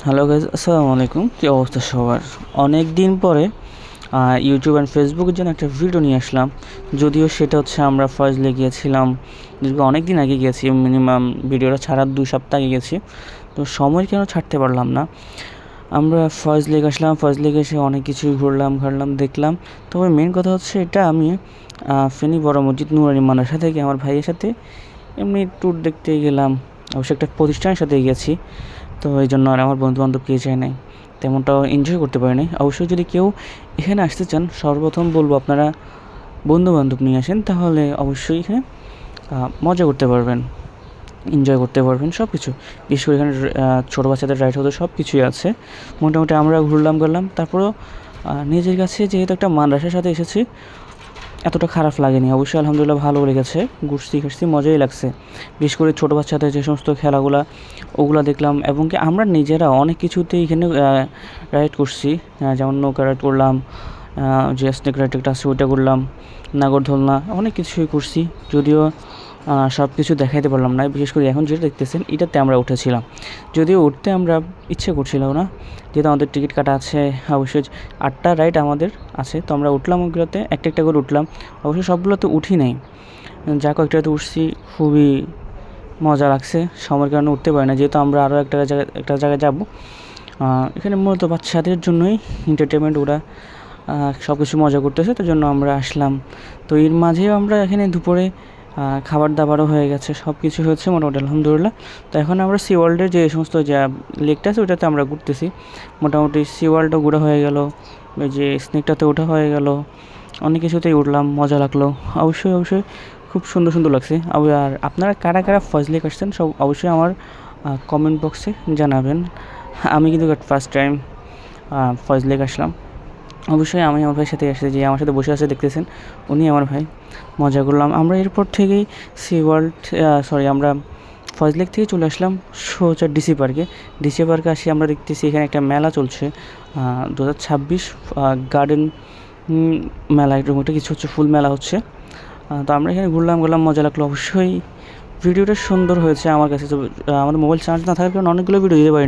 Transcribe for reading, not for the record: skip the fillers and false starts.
Hello guys, আসসালামু আলাইকুম। কী অবস্থা সবার? অনেক দিন পরে ইউটিউব অ্যান্ড ফেসবুকের জন্য একটা ভিডিও নিয়ে আসলাম। যদিও সেটা হচ্ছে আমরা ফয়েজলে গিয়েছিলাম, অনেক দিন আগে গিয়েছি, মিনিমাম ভিডিওটা ছাড়ার 2 সপ্তাহ আগে গেছি। তো সময় কেন ছাড়তে পারলাম না। আমরা ফয়েজ লেক আসলাম, ফয়েজ লেকে এসে অনেক কিছুই ঘুরলাম দেখলাম। তবে মেন কথা হচ্ছে এটা আমি ফেনী বড় মসজিদ নুরানি মাদ্রাসা থেকে আমার ভাইয়ের সাথে এমনি ট্যুর দেখতে গেলাম। অবশ্য একটা প্রতিষ্ঠানের সাথে গেছি, তো এই জন্য আর আমার বন্ধুবান্ধব কেউ যায় নাই, তেমনটাও এনজয় করতে পারি নাই। অবশ্যই যদি কেউ এখানে আসতে চান, সর্বপ্রথম বলবো আপনারা বন্ধুবান্ধব নিয়ে আসেন, তাহলে অবশ্যই এখানে মজা করতে পারবেন, এনজয় করতে পারবেন সব কিছু। বিশেষ করে এখানে ছোটো বাচ্চাদের রাইড হতে সব কিছুই আছে। মোটামুটি আমরা ঘুরলাম তারপরেও নিজের কাছে যেহেতু একটা মাদ্রাসার সাথে এসেছি, এতটা খারাপ লাগেনি। অবশ্যই আলহামদুলিল্লাহ ভালো লেগেছে, ঘুরছি মজাই লাগছে। বিশেষ করে ছোটো বাচ্চাদের যে সমস্ত খেলাগুলা ওগুলা দেখলাম, এবং কি আমরা নিজেরা অনেক কিছুতেই এখানে রাইড করছি। যেমন নৌকা রাইড করলাম, যে স্নেক রাইড একটা আছে ওইটা করলাম, নাগরদোলনা, অনেক কিছুই করছি। যদিও সব কিছু দেখাইতে পারলাম না। বিশেষ করে এখন যেটা দেখতেছেন এটাতে আমরা উঠেছিলাম, যদিও উঠতে আমরা ইচ্ছে করছিলাম না, যেহেতু আমাদের টিকিট কাটা আছে। অবশ্যই 8টা রাইড আমাদের আছে, তো আমরা উঠলাম ওগুলোতে, একটা করে উঠলাম। অবশ্যই সবগুলোতে উঠি নাই, যা কয়েকটাতে উঠছি। খুবই মজা লাগছে, সময়ের কারণে উঠতে পারি না, যেহেতু আমরা আরও একটা জায়গায় যাব। এখানে মূলত বাচ্চাদের জন্যই এন্টারটেনমেন্ট, ওরা সব কিছু মজা করতেছে, তার জন্য আমরা আসলাম। তো এর মাঝেও আমরা এখানে দুপুরে খাবার দাবারও হয়ে গেছে, সব কিছু হয়েছে মোটামুটি আলহামদুলিল্লাহ। তো এখন আমরা সি ওয়ার্ল্ডের যে সমস্ত যা লেকটা আছে ওইটাতে আমরা ঘুরতেছি। মোটামুটি সি ওয়ার্ল্ডও ঘোরা হয়ে গেল, ওই যে স্নেকটাতে ওঠা হয়ে গেল, অনেক কিছুতেই উঠলাম, মজা লাগলো। অবশ্যই খুব সুন্দর লাগছে। আর আপনারা কারা কারা ফয়েজ লেক আসছেন সব অবশ্যই আমার কমেন্ট বক্সে জানাবেন। আমি কিন্তু ফার্স্ট টাইম ফয়েজ লেক আসলাম। অবশ্যই আমি আমার ভাইয়ের সাথে এসেছি, যে আমার সাথে বসে আছে দেখতেছেন, উনি আমার ভাই। মজা করলাম। আমরা এরপর থেকেই আমরা ফয়েজ লেক থেকে চলে আসলাম সোজা ডিসি পার্কে। ডিসি পার্কে আসি, আমরা দেখতেছি এখানে একটা মেলা চলছে, 2026 গার্ডেন মেলা, এরকম একটা কিছু হচ্ছে, ফুল মেলা হচ্ছে। তো আমরা এখানে ঘুরলাম মজা লাগলো। অবশ্যই ভিডিওটা সুন্দর হয়েছে আমার কাছে। তো আমাদের মোবাইল চার্জ না থাকার কারণে অনেকগুলো ভিডিও দিতে পারিনি।